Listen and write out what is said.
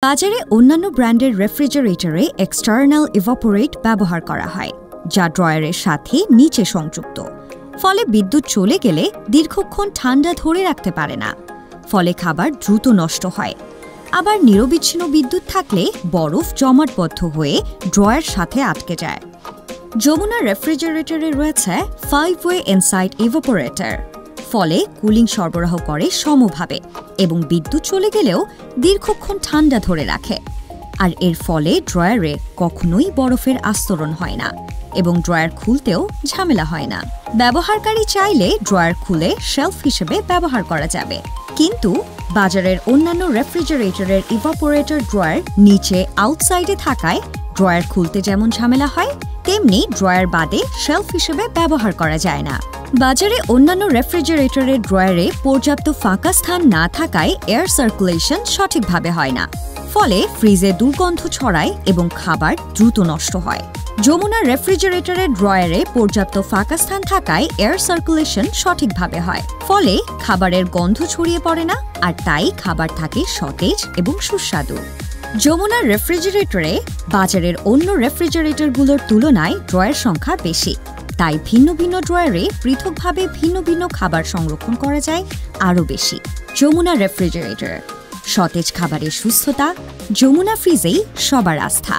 বাজারে অন্যান্য ব্র্যান্ডের রেফ্রিজারেটরে এক্সটার্নাল ইভাপোরেট ব্যবহার করা হয়, যা ড্রয়ারের সাথে নিচে সংযুক্ত। ফলে বিদ্যুৎ চলে গেলে দীর্ঘক্ষণ ঠান্ডা ধরে রাখতে পারে না, ফলে খাবার দ্রুত নষ্ট হয়। আবার নিরবিচ্ছিন্ন বিদ্যুৎ থাকলে বরফ জমাটবদ্ধ হয়ে ড্রয়ার সাথে আটকে যায়। যমুনা রেফ্রিজারেটরে রয়েছে 5-ওয়ে ইনসাইড ইভাপোরেটর, ফলে কুলিং সরবরাহ করে সমভাবে এবং বিদ্যুৎ চলে গেলেও দীর্ঘক্ষণ ঠান্ডা ধরে রাখে। আর এর ফলে ড্রয়ারে কখনোই বরফের আস্তরণ হয় না এবং ড্রয়ার খুলতেও ঝামেলা হয় না। ব্যবহারকারী চাইলে ড্রয়ার খুলে শেলফ হিসেবে ব্যবহার করা যাবে, কিন্তু বাজারের অন্যান্য রেফ্রিজারেটরের ইভাপোরেটর ড্রয়ার নিচে আউটসাইডে থাকায় ড্রয়ার খুলতে যেমন ঝামেলা হয়, তেমনি ড্রয়ার বাদে শেলফ হিসেবে ব্যবহার করা যায় না। বাজারে অন্যান্য রেফ্রিজারেটরের ড্রয়ারে পর্যাপ্ত ফাঁকা স্থান না থাকায় এয়ার সার্কুলেশন সঠিকভাবে হয় না, ফলে ফ্রিজে দুর্গন্ধ ছড়ায় এবং খাবার দ্রুত নষ্ট হয়। যমুনা রেফ্রিজারেটরের ড্রয়ারে পর্যাপ্ত ফাঁকা স্থান থাকায় এয়ার সার্কুলেশন সঠিকভাবে হয়, ফলে খাবারের গন্ধ ছড়িয়ে পড়ে না, আর তাই খাবার থাকে সতেজ এবং সুস্বাদু। যমুনা রেফ্রিজারেটরে বাজারের অন্য রেফ্রিজারেটরগুলোর তুলনায় ড্রয়ার সংখ্যা বেশি, তাই ভিন্ন ভিন্ন ড্রয়ারে পৃথকভাবে ভিন্ন ভিন্ন খাবার সংরক্ষণ করা যায় আরও বেশি। যমুনা রেফ্রিজারেটর, সতেজ খাবারের সুস্থতা, যমুনা ফ্রিজেই সবার আস্থা।